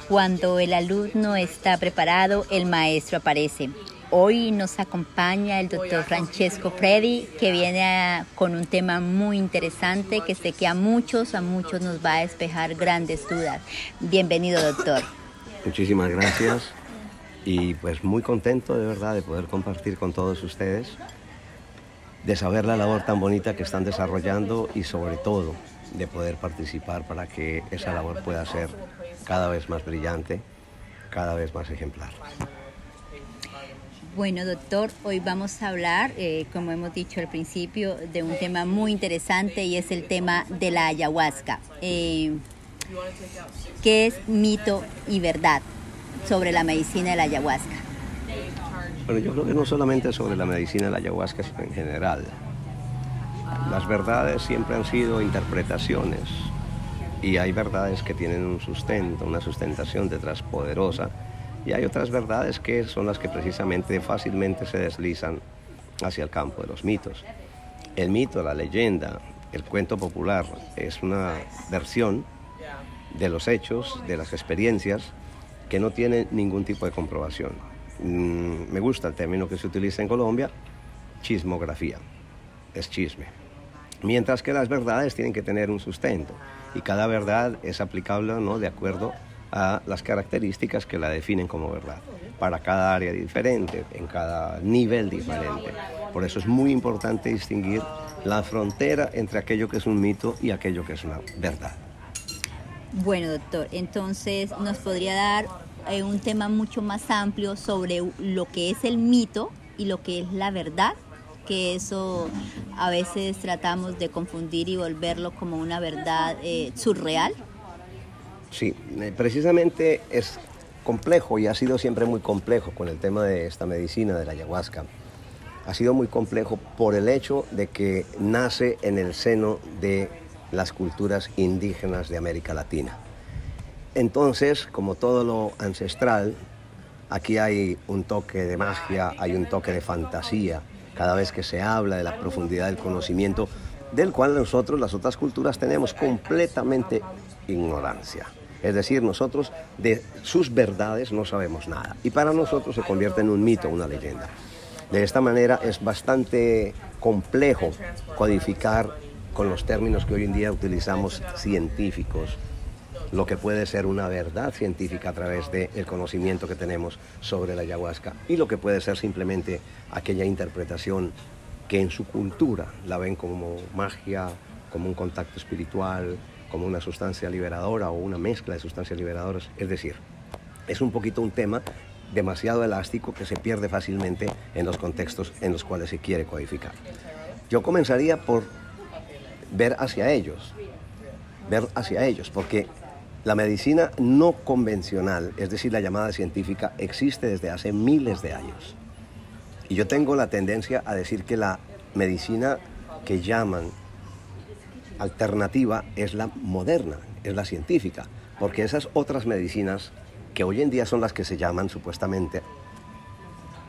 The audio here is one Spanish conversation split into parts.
Cuando el alumno está preparado, el maestro aparece. Hoy nos acompaña el doctor Francesco Predi, que viene con un tema muy interesante que sé que a muchos nos va a despejar grandes dudas. Bienvenido, doctor. Muchísimas gracias y pues muy contento de verdad de poder compartir con todos ustedes, de saber la labor tan bonita que están desarrollando y sobre todo de poder participar para que esa labor pueda ser cada vez más brillante, cada vez más ejemplar. Bueno, doctor, hoy vamos a hablar, como hemos dicho al principio, de un tema muy interesante y es el tema de la ayahuasca. ¿Qué es mito y verdad sobre la medicina de la ayahuasca? Bueno, yo creo que no solamente sobre la medicina de la ayahuasca, sino en general. Las verdades siempre han sido interpretaciones y hay verdades que tienen un sustento, una sustentación detrás poderosa. Y hay otras verdades que son las que precisamente fácilmente se deslizan hacia el campo de los mitos. El mito, la leyenda, el cuento popular es una versión de los hechos, de las experiencias, que no tiene ningún tipo de comprobación. Me gusta el término que se utiliza en Colombia, chismografía, es chisme. Mientras que las verdades tienen que tener un sustento y cada verdad es aplicable, ¿no?, de acuerdo a las características que la definen como verdad, para cada área diferente, en cada nivel diferente. Por eso es muy importante distinguir la frontera entre aquello que es un mito y aquello que es una verdad. Bueno, doctor, entonces nos podría dar un tema mucho más amplio sobre lo que es el mito y lo que es la verdad, que eso a veces tratamos de confundir y volverlo como una verdad surreal. Sí, precisamente es complejo y ha sido siempre muy complejo con el tema de esta medicina de la ayahuasca. Ha sido muy complejo por el hecho de que nace en el seno de las culturas indígenas de América Latina. Entonces, como todo lo ancestral, aquí hay un toque de magia, hay un toque de fantasía, cada vez que se habla de la profundidad del conocimiento, del cual nosotros, las otras culturas, tenemos completamente ignorancia. Es decir, nosotros de sus verdades no sabemos nada. Y para nosotros se convierte en un mito, una leyenda. De esta manera es bastante complejo codificar con los términos que hoy en día utilizamos científicos lo que puede ser una verdad científica a través del conocimiento que tenemos sobre la ayahuasca y lo que puede ser simplemente aquella interpretación que en su cultura la ven como magia, como un contacto espiritual, como una sustancia liberadora o una mezcla de sustancias liberadoras. Es decir, es un poquito un tema demasiado elástico que se pierde fácilmente en los contextos en los cuales se quiere codificar. Yo comenzaría por ver hacia ellos, porque la medicina no convencional, es decir, la llamada científica, existe desde hace miles de años. Y yo tengo la tendencia a decir que la medicina que llaman alternativa es la moderna, es la científica, porque esas otras medicinas que hoy en día son las que se llaman supuestamente,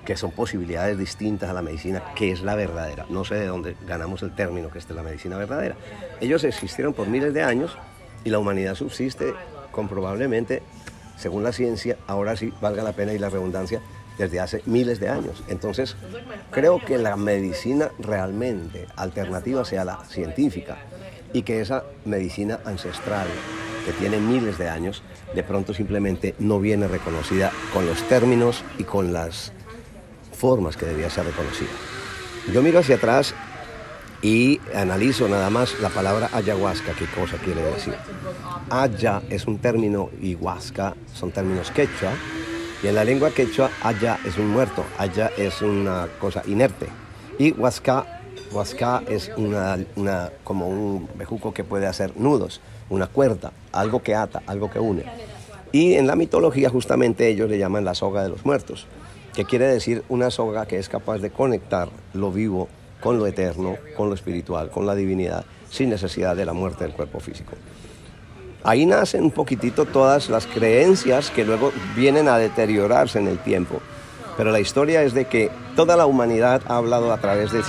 que son posibilidades distintas a la medicina, que es la verdadera. No sé de dónde ganamos el término que es de la medicina verdadera. Ellos existieron por miles de años y la humanidad subsiste comprobablemente, según la ciencia, ahora sí, valga la pena y la redundancia, desde hace miles de años. Entonces, creo que la medicina realmente alternativa sea la científica y que esa medicina ancestral, que tiene miles de años, de pronto simplemente no viene reconocida con los términos y con las formas que debía ser reconocida. Yo miro hacia atrás y analizo nada más la palabra ayahuasca, qué cosa quiere decir. Aya es un término y huasca son términos quechua, y en la lengua quechua aya es un muerto, aya es una cosa inerte, y huasca es como un bejuco que puede hacer nudos, una cuerda, algo que ata, algo que une. Y en la mitología justamente ellos le llaman la soga de los muertos, que quiere decir una soga que es capaz de conectar lo vivo con lo eterno, con lo espiritual, con la divinidad, sin necesidad de la muerte del cuerpo físico. Ahí nacen un poquitito todas las creencias que luego vienen a deteriorarse en el tiempo. Pero la historia es de que toda la humanidad ha hablado a través de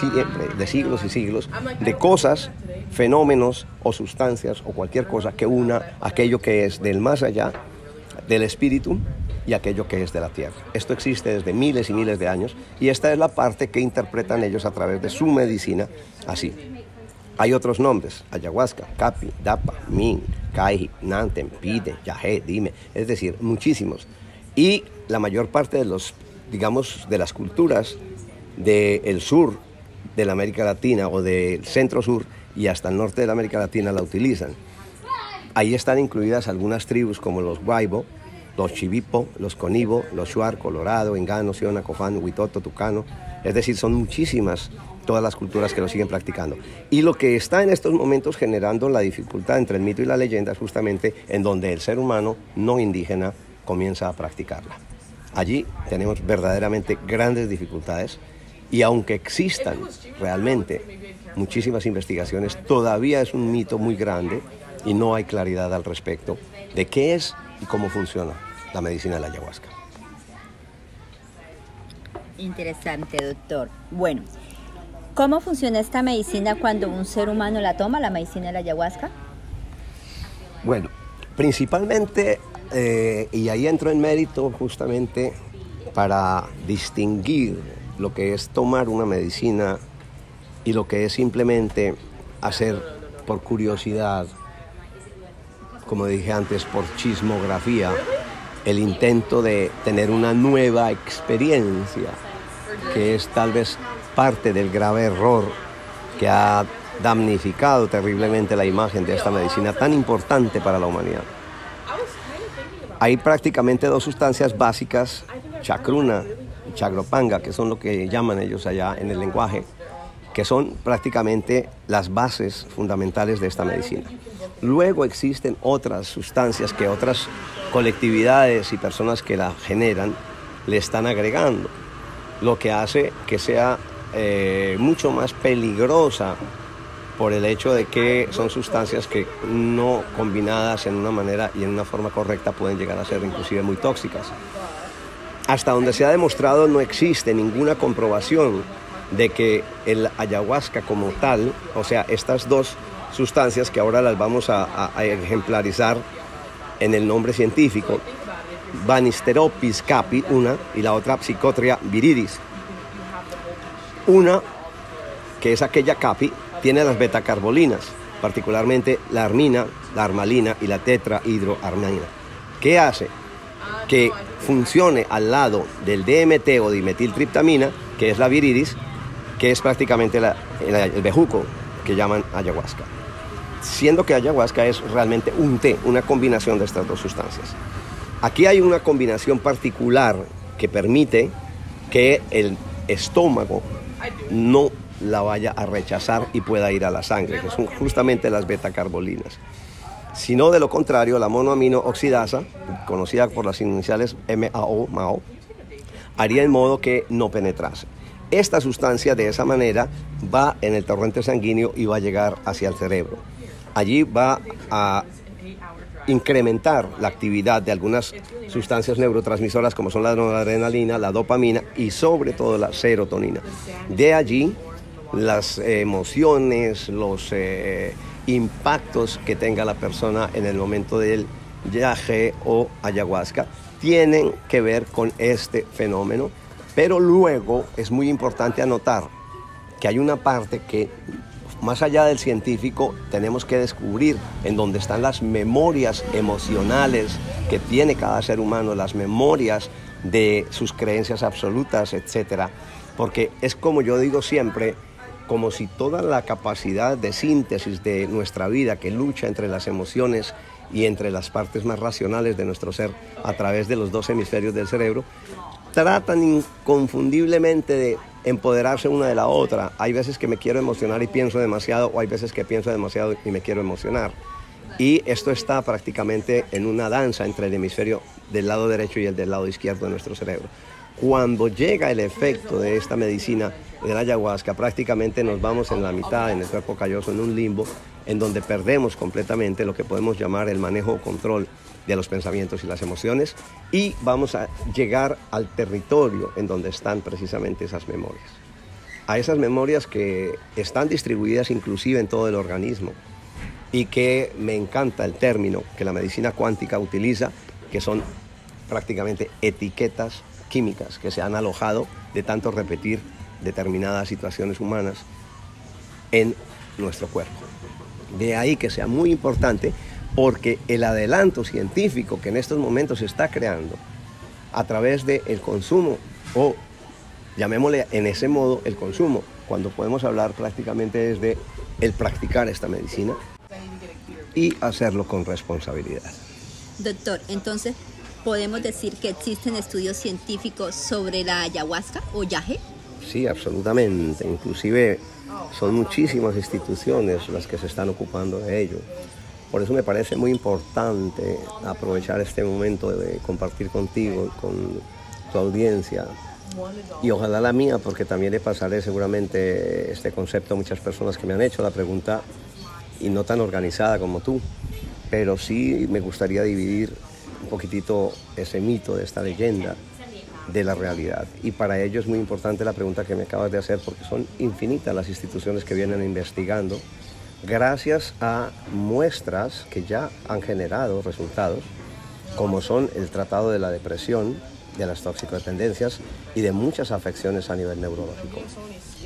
siglos y siglos de cosas, fenómenos o sustancias o cualquier cosa que una aquello que es del más allá del espíritu y aquello que es de la tierra. Esto existe desde miles y miles de años y esta es la parte que interpretan ellos a través de su medicina así. Hay otros nombres: ayahuasca, capi, dapa, min, caiji, nanten, pide, yajé, dime, es decir, muchísimos. Y la mayor parte de los, digamos, de las culturas del sur de la América Latina o del centro sur y hasta el norte de la América Latina la utilizan. Ahí están incluidas algunas tribus como los Guaybo, los Chivipo, los Conibo, los Shuar, Colorado, Engano, Siona, Cofán, Huitoto, Tucano. Es decir, son muchísimas todas las culturas que lo siguen practicando. Y lo que está en estos momentos generando la dificultad entre el mito y la leyenda es justamente en donde el ser humano no indígena comienza a practicarla. Allí tenemos verdaderamente grandes dificultades y aunque existan realmente muchísimas investigaciones, todavía es un mito muy grande y no hay claridad al respecto de qué es y cómo funciona la medicina de la ayahuasca. Interesante, doctor. Bueno, ¿cómo funciona esta medicina cuando un ser humano la toma, la medicina de la ayahuasca? Bueno, principalmente, y ahí entro en mérito justamente para distinguir lo que es tomar una medicina y lo que es simplemente hacer por curiosidad, como dije antes, por chismografía, el intento de tener una nueva experiencia, que es tal vez parte del grave error que ha damnificado terriblemente la imagen de esta medicina tan importante para la humanidad. Hay prácticamente dos sustancias básicas, chacruna y chagropanga, que son lo que llaman ellos allá en el lenguaje, que son prácticamente las bases fundamentales de esta medicina. Luego existen otras sustancias que otras colectividades y personas que la generan le están agregando, lo que hace que sea mucho más peligrosa por el hecho de que son sustancias que no combinadas en una manera y en una forma correcta pueden llegar a ser inclusive muy tóxicas. Hasta donde se ha demostrado no existe ninguna comprobación de que el ayahuasca como tal, o sea, estas dos sustancias que ahora las vamos a ejemplarizar en el nombre científico, Banisteropis capi, una, y la otra Psychotria viridis. Una, que es aquella capi, tiene las betacarbolinas, particularmente la armina, la armalina y la tetrahidroarmina. ¿Qué hace? Que funcione al lado del DMT o dimetiltriptamina, que es la viridis, que es prácticamente el bejuco que llaman ayahuasca. Siendo que ayahuasca es realmente un té, una combinación de estas dos sustancias. Aquí hay una combinación particular que permite que el estómago no la vaya a rechazar y pueda ir a la sangre, que son justamente las betacarbolinas. Sino de lo contrario, la monoamino oxidasa, conocida por las iniciales MAO, haría en modo que no penetrase. Esta sustancia de esa manera va en el torrente sanguíneo y va a llegar hacia el cerebro. Allí va a incrementar la actividad de algunas sustancias neurotransmisoras como son la noradrenalina, la dopamina y sobre todo la serotonina. De allí las emociones, los impactos que tenga la persona en el momento del yagé o ayahuasca tienen que ver con este fenómeno, pero luego es muy importante anotar que hay una parte que más allá del científico tenemos que descubrir en dónde están las memorias emocionales que tiene cada ser humano, las memorias de sus creencias absolutas, etcétera, porque es como yo digo siempre, como si toda la capacidad de síntesis de nuestra vida que lucha entre las emociones y entre las partes más racionales de nuestro ser a través de los dos hemisferios del cerebro, tratan inconfundiblemente de empoderarse una de la otra. Hay veces que me quiero emocionar y pienso demasiado, o hay veces que pienso demasiado y me quiero emocionar. Y esto está prácticamente en una danza entre el hemisferio del lado derecho y el del lado izquierdo de nuestro cerebro. Cuando llega el efecto de esta medicina de la ayahuasca, prácticamente nos vamos en la mitad, en el cuerpo calloso, en un limbo, en donde perdemos completamente lo que podemos llamar el manejo o control de los pensamientos y las emociones, y vamos a llegar al territorio en donde están precisamente esas memorias. A esas memorias que están distribuidas inclusive en todo el organismo, y que me encanta el término que la medicina cuántica utiliza que son prácticamente etiquetas químicas que se han alojado de tanto repetir determinadas situaciones humanas en nuestro cuerpo. De ahí que sea muy importante, porque el adelanto científico que en estos momentos se está creando a través del consumo, o llamémosle en ese modo el consumo, cuando podemos hablar prácticamente desde el practicar esta medicina y hacerlo con responsabilidad. Doctor, entonces, ¿podemos decir que existen estudios científicos sobre la ayahuasca o yaje? Sí, absolutamente. Inclusive son muchísimas instituciones las que se están ocupando de ello. Por eso me parece muy importante aprovechar este momento de compartir contigo, con tu audiencia, y ojalá la mía, porque también le pasaré seguramente este concepto a muchas personas que me han hecho la pregunta, y no tan organizada como tú, pero sí me gustaría dividir un poquitito ese mito de esta leyenda de la realidad. Y para ello es muy importante la pregunta que me acabas de hacer, porque son infinitas las instituciones que vienen investigando gracias a muestras que ya han generado resultados, como son el tratado de la depresión, de las toxicodependencias y de muchas afecciones a nivel neurológico,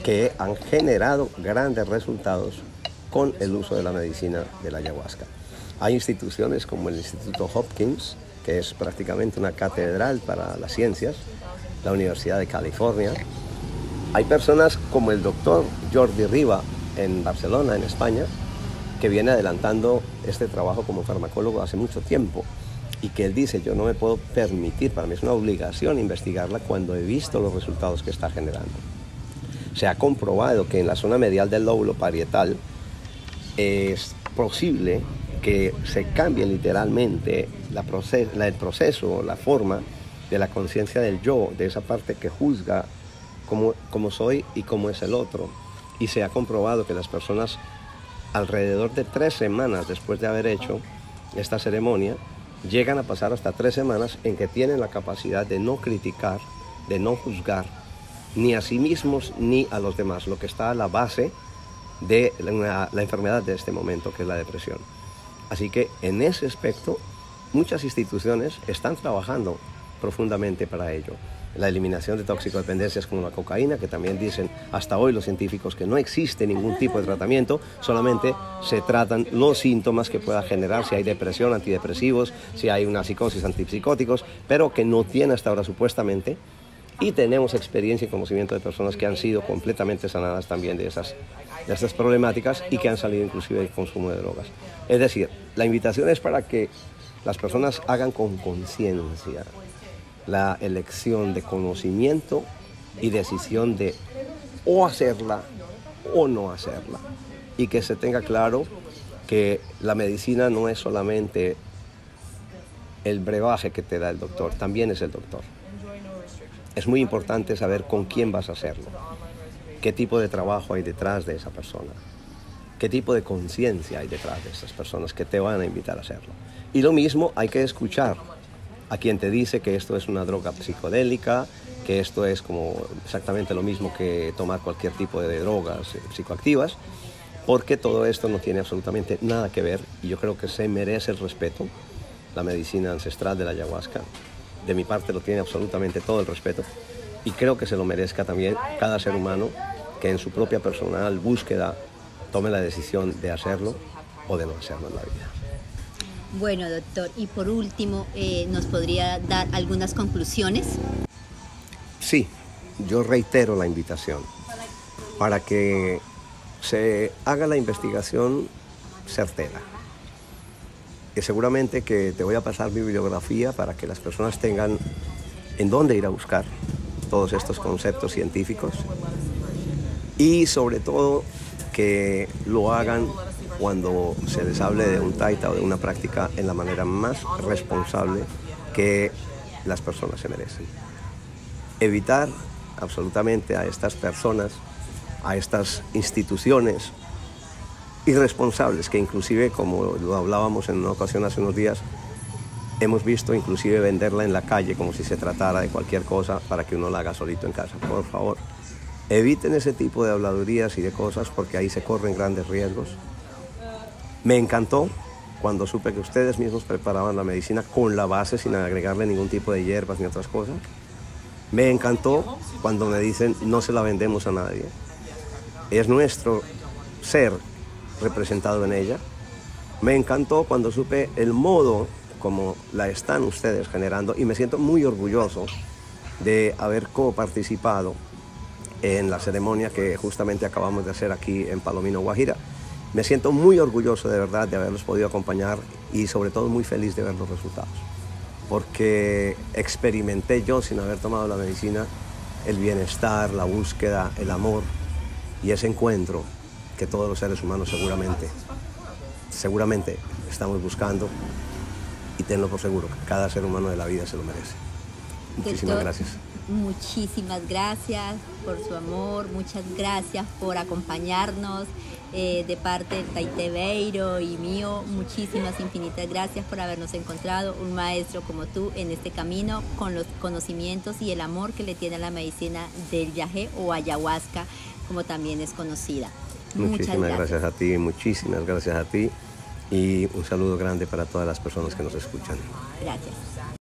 que han generado grandes resultados con el uso de la medicina de la ayahuasca. Hay instituciones como el Instituto Hopkins, que es prácticamente una catedral para las ciencias, la Universidad de California. Hay personas como el doctor Jordi Riba en Barcelona, en España, que viene adelantando este trabajo como farmacólogo hace mucho tiempo, y que él dice: yo no me puedo permitir, para mí es una obligación investigarla cuando he visto los resultados que está generando. Se ha comprobado que en la zona medial del lóbulo parietal es posible que se cambie literalmente el proceso, la forma de la conciencia del yo, de esa parte que juzga cómo soy y cómo es el otro. Y se ha comprobado que las personas, alrededor de 3 semanas después de haber hecho esta ceremonia, llegan a pasar hasta 3 semanas en que tienen la capacidad de no criticar, de no juzgar, ni a sí mismos ni a los demás, lo que está a la base de la enfermedad de este momento, que es la depresión. Así que en ese aspecto muchas instituciones están trabajando profundamente para ello. La eliminación de toxicodependencias como la cocaína, que también dicen hasta hoy los científicos que no existe ningún tipo de tratamiento, solamente se tratan los síntomas que pueda generar, si hay depresión, antidepresivos, si hay una psicosis, antipsicóticos, pero que no tiene hasta ahora supuestamente. Y tenemos experiencia y conocimiento de personas que han sido completamente sanadas también de estas problemáticas, y que han salido inclusive del consumo de drogas. Es decir, la invitación es para que las personas hagan con conciencia la elección de conocimiento y decisión de o hacerla o no hacerla, y que se tenga claro que la medicina no es solamente el brebaje que te da el doctor, también es el doctor. Es muy importante saber con quién vas a hacerlo, qué tipo de trabajo hay detrás de esa persona, qué tipo de conciencia hay detrás de esas personas que te van a invitar a hacerlo. Y lo mismo hay que escuchar a quien te dice que esto es una droga psicodélica, que esto es como exactamente lo mismo que tomar cualquier tipo de drogas psicoactivas, porque todo esto no tiene absolutamente nada que ver, y yo creo que se merece el respeto. La medicina ancestral de la ayahuasca, de mi parte, lo tiene absolutamente todo el respeto, y creo que se lo merezca también cada ser humano que en su propia personal búsqueda tome la decisión de hacerlo o de no hacerlo en la vida. Bueno, doctor, y por último, ¿nos podría dar algunas conclusiones? Sí, yo reitero la invitación para que se haga la investigación certera. Que seguramente que te voy a pasar mi bibliografía para que las personas tengan en dónde ir a buscar todos estos conceptos científicos, y sobre todo que lo hagan cuando se les hable de un taita o de una práctica en la manera más responsable que las personas se merecen. Evitar absolutamente a estas personas, a estas instituciones irresponsables que inclusive, como lo hablábamos en una ocasión hace unos días, hemos visto inclusive venderla en la calle como si se tratara de cualquier cosa para que uno la haga solito en casa. Por favor, eviten ese tipo de habladurías y de cosas, porque ahí se corren grandes riesgos. Me encantó cuando supe que ustedes mismos preparaban la medicina con la base sin agregarle ningún tipo de hierbas ni otras cosas. Me encantó cuando me dicen no se la vendemos a nadie. Es nuestro ser representado en ella. Me encantó cuando supe el modo como la están ustedes generando y me siento muy orgulloso de haber coparticipado en la ceremonia que justamente acabamos de hacer aquí en Palomino, Guajira. Me siento muy orgulloso de verdad de haberlos podido acompañar y sobre todo muy feliz de ver los resultados, porque experimenté yo, sin haber tomado la medicina, el bienestar, la búsqueda, el amor y ese encuentro que todos los seres humanos seguramente estamos buscando, y tenlo por seguro, que cada ser humano de la vida se lo merece. Muchísimas gracias. Muchísimas gracias por su amor, muchas gracias por acompañarnos de parte de Taite Beiro y mío. Muchísimas, infinitas gracias por habernos encontrado un maestro como tú en este camino, con los conocimientos y el amor que le tiene a la medicina del yagé o ayahuasca, como también es conocida. Muchísimas gracias a ti, muchísimas gracias a ti y un saludo grande para todas las personas que nos escuchan. Gracias.